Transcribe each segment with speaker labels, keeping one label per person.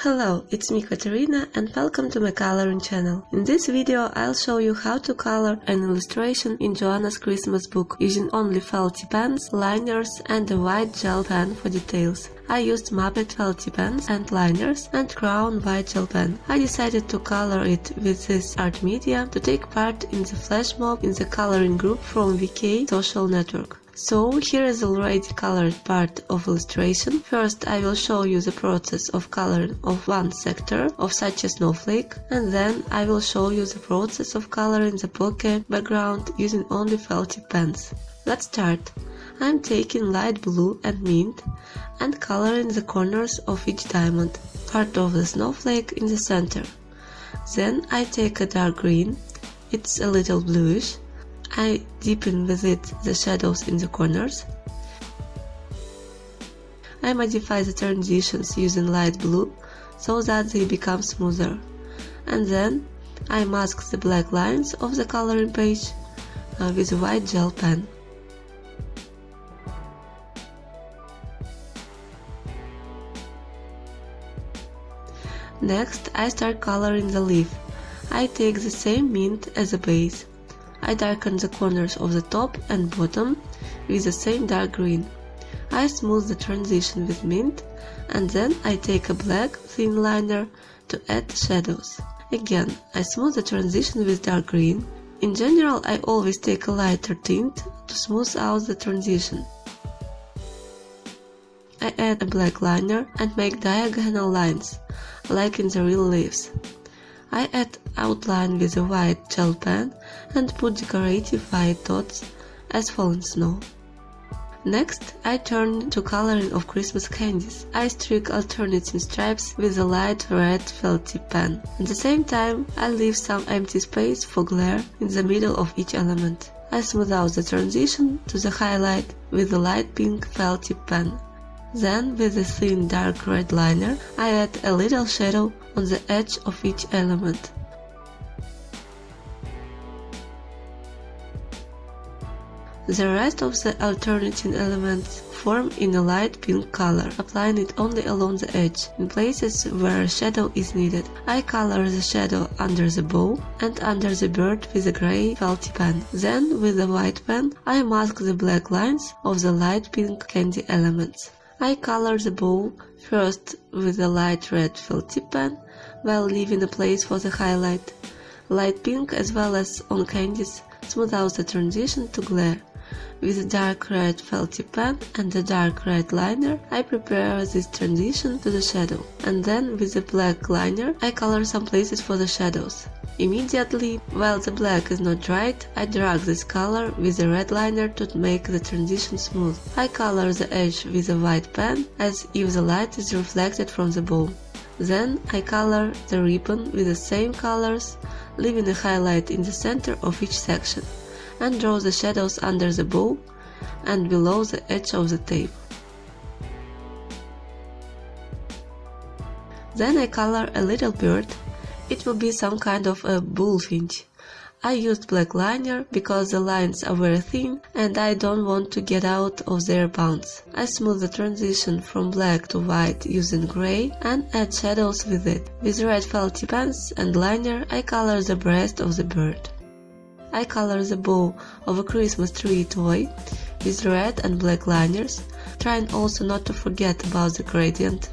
Speaker 1: Hello, it's me Katerina and welcome to my coloring channel. In this video I'll show you how to color an illustration in Johanna's Christmas book using only felty pens, liners and a white gel pen for details. I used Muppet felty pens and liners and Crown white gel pen. I decided to color it with this art media to take part in the flash mob in the coloring group from VK social network. So here is already colored part of illustration. First I will show you the process of coloring of one sector of such a snowflake, and then I will show you the process of coloring the bokeh background using only felty pens. Let's start. I'm taking light blue and mint and coloring the corners of each diamond, part of the snowflake in the center. Then I take a dark green, it's a little bluish. I deepen with it the shadows in the corners. I modify the transitions using light blue so that they become smoother. And then I mask the black lines of the coloring page with a white gel pen. Next I start coloring the leaf. I take the same mint as a base. I darken the corners of the top and bottom with the same dark green. I smooth the transition with mint, and then I take a black thin liner to add shadows. Again, I smooth the transition with dark green. In general, I always take a lighter tint to smooth out the transition. I add a black liner and make diagonal lines, like in the real leaves. I add outline with a white gel pen and put decorative white dots as fallen snow. Next, I turn to coloring of Christmas candies. I streak alternating stripes with a light red felty pen. At the same time, I leave some empty space for glare in the middle of each element. I smooth out the transition to the highlight with a light pink felty pen. Then, with a thin dark red liner, I add a little shadow on the edge of each element. The rest of the alternating elements form in a light pink color, applying it only along the edge, in places where a shadow is needed. I color the shadow under the bow and under the bird with a grey felty pen. Then, with a white pen, I mask the black lines of the light pink candy elements. I color the bow first with a light red felty pen, while leaving a place for the highlight. Light pink as well as on candies smooth out the transition to glare. With a dark red felty pen and a dark red liner, I prepare this transition to the shadow. And then with a black liner, I color some places for the shadows. Immediately, while the black is not dried, I drag this color with a red liner to make the transition smooth. I color the edge with a white pen, as if the light is reflected from the bow. Then I color the ribbon with the same colors, leaving a highlight in the center of each section, and draw the shadows under the bow and below the edge of the tape. Then I color a little bird. It will be some kind of a bullfinch. I used black liner because the lines are very thin and I don't want to get out of their bounds. I smooth the transition from black to white using grey and add shadows with it. With red felty pens and liner I color the breast of the bird. I color the bow of a Christmas tree toy with red and black liners, trying also not to forget about the gradient.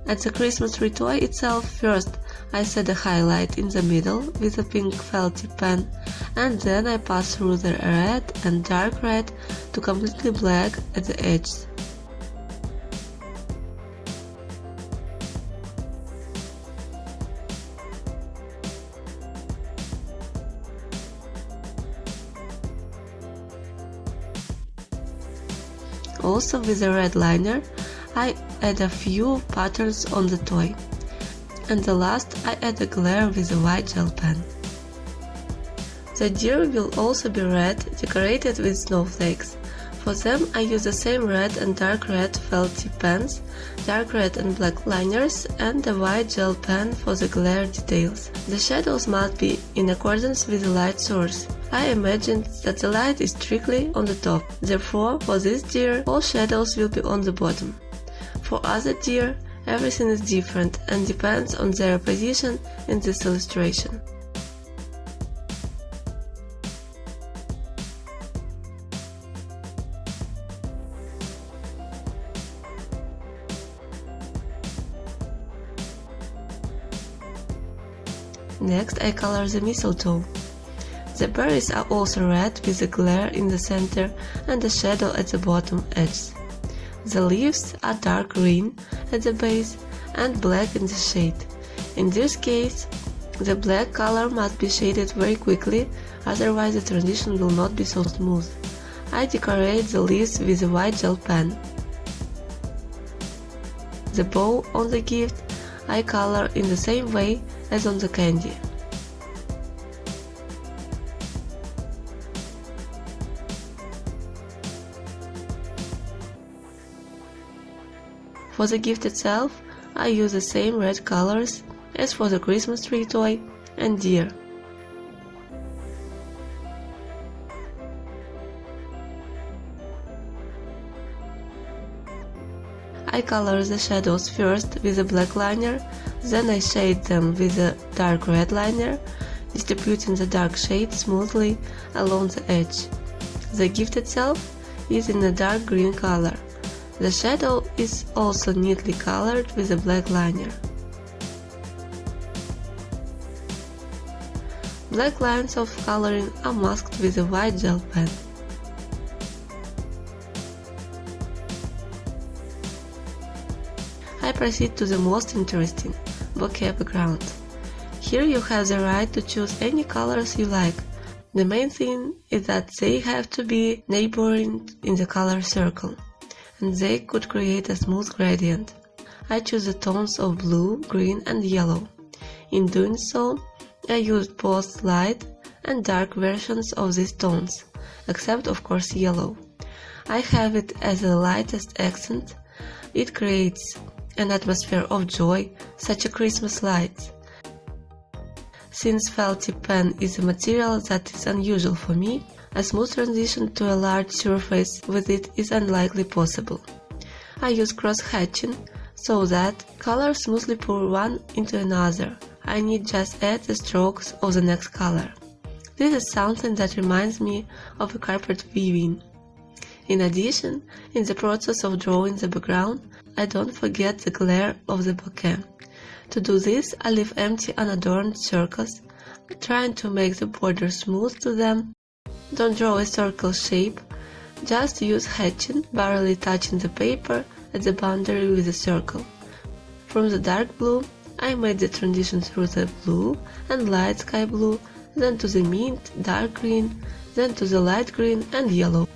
Speaker 1: At the Christmas tree toy itself, first I set a highlight in the middle with a pink felty pen, and then I pass through the red and dark red to completely black at the edges. Also with a red liner, I add a few patterns on the toy. And the last, I add a glare with a white gel pen. The deer will also be red, decorated with snowflakes. For them I use the same red and dark red felty pens, dark red and black liners, and a white gel pen for the glare details. The shadows must be in accordance with the light source. I imagined that the light is strictly on the top, therefore for this deer all shadows will be on the bottom. For other deer, everything is different and depends on their position in this illustration. Next, I color the mistletoe. The berries are also red with a glare in the center and a shadow at the bottom edge. The leaves are dark green at the base and black in the shade. In this case, the black color must be shaded very quickly, otherwise the transition will not be so smooth. I decorate the leaves with a white gel pen. The bow on the gift I color in the same way as on the candy. For the gift itself, I use the same red colors as for the Christmas tree toy and deer. I color the shadows first with a black liner, then I shade them with a dark red liner, distributing the dark shade smoothly along the edge. The gift itself is in a dark green color. The shadow is also neatly colored with a black liner. Black lines of coloring are masked with a white gel pen. I proceed to the most interesting, bokeh background. Here you have the right to choose any colors you like. The main thing is that they have to be neighboring in the color circle, and they could create a smooth gradient. I choose the tones of blue, green and yellow. In doing so, I used both light and dark versions of these tones, except of course yellow. I have it as the lightest accent. It creates an atmosphere of joy, such a Christmas light. Since felty pen is a material that is unusual for me, a smooth transition to a large surface with it is unlikely possible. I use cross-hatching so that colors smoothly pour one into another. I need just add the strokes of the next color. This is something that reminds me of a carpet weaving. In addition, in the process of drawing the background, I don't forget the glare of the bokeh. To do this, I leave empty unadorned circles, trying to make the border smooth to them. Don't draw a circle shape, just use hatching, barely touching the paper at the boundary with the circle. From the dark blue, I made the transition through the blue and light sky blue, then to the mint, dark green, then to the light green and yellow.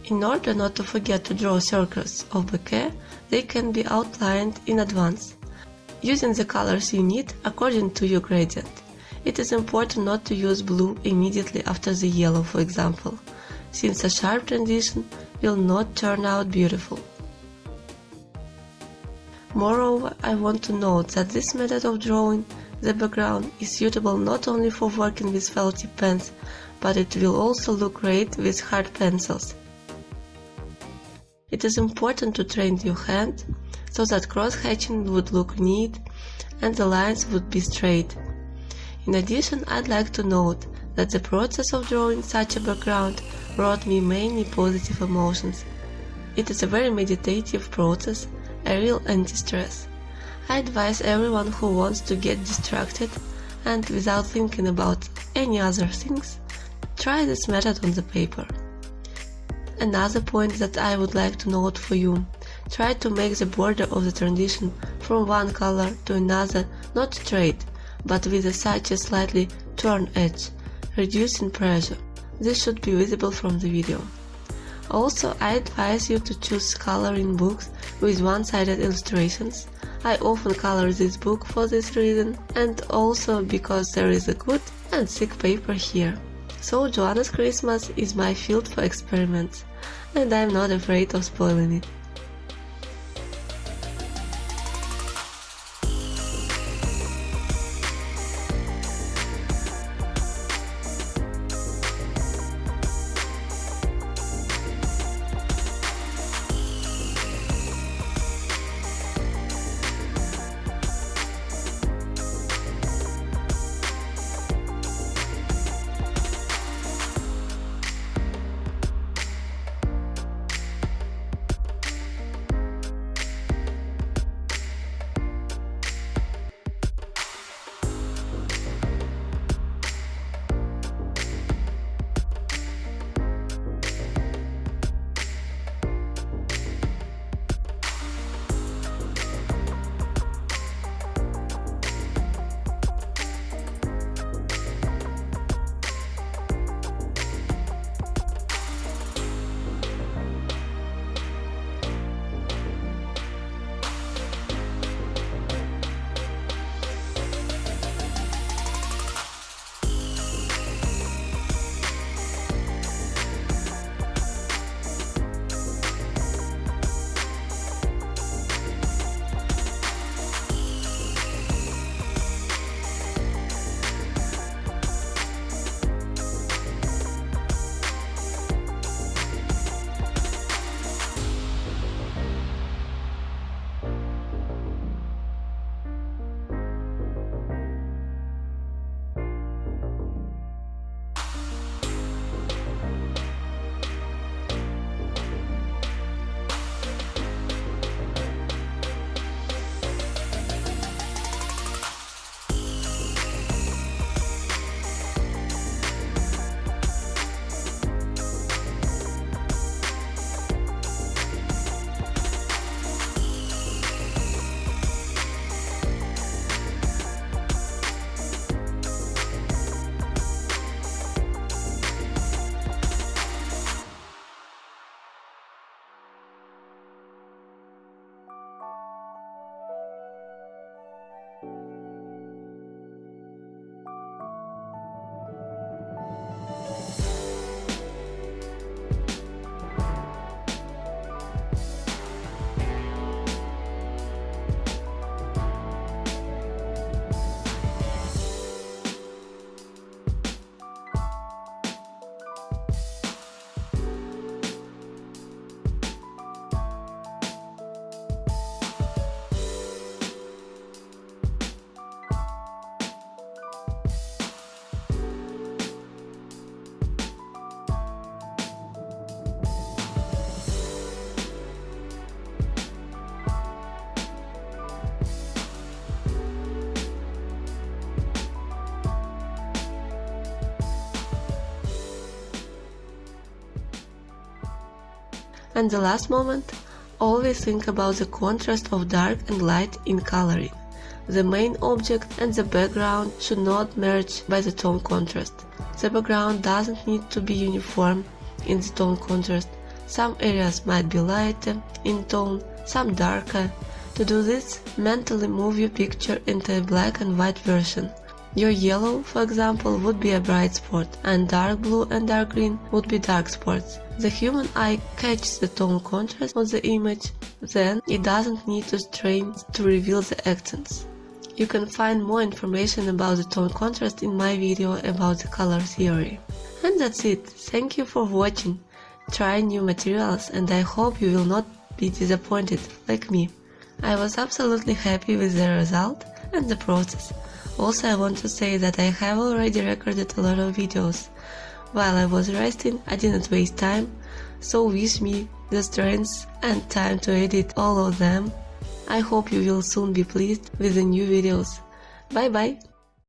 Speaker 1: In order not to forget to draw circles of bokeh, they can be outlined in advance, using the colors you need according to your gradient. It is important not to use blue immediately after the yellow, for example, since a sharp transition will not turn out beautiful. Moreover, I want to note that this method of drawing the background is suitable not only for working with felt tip pens, but it will also look great with hard pencils. It is important to train your hand so that cross-hatching would look neat and the lines would be straight. In addition, I'd like to note that the process of drawing such a background brought me many positive emotions. It is a very meditative process, a real anti-stress. I advise everyone who wants to get distracted and without thinking about any other things, try this method on the paper. Another point that I would like to note for you, try to make the border of the transition from one color to another not straight, but with such a slightly turned edge, reducing pressure. This should be visible from the video. Also, I advise you to choose coloring books with one-sided illustrations. I often color this book for this reason, and also because there is a good and thick paper here. So Johanna's Christmas is my field for experiments, and I'm not afraid of spoiling it. And the last moment, always think about the contrast of dark and light in coloring. The main object and the background should not merge by the tone contrast. The background doesn't need to be uniform in the tone contrast, Some areas might be lighter in tone, some darker. To do this, mentally move your picture into a black and white version. Your yellow, for example, would be a bright spot, and dark blue and dark green would be dark spots. The human eye catches the tone contrast of the image, then it doesn't need to strain to reveal the accents. You can find more information about the tone contrast in my video about the color theory. And that's it. Thank you for watching. Try new materials and I hope you will not be disappointed like me. I was absolutely happy with the result and the process. Also, I want to say that I have already recorded a lot of videos. While I was resting, I didn't waste time, so wish me the strength and time to edit all of them. I hope you will soon be pleased with the new videos. Bye bye!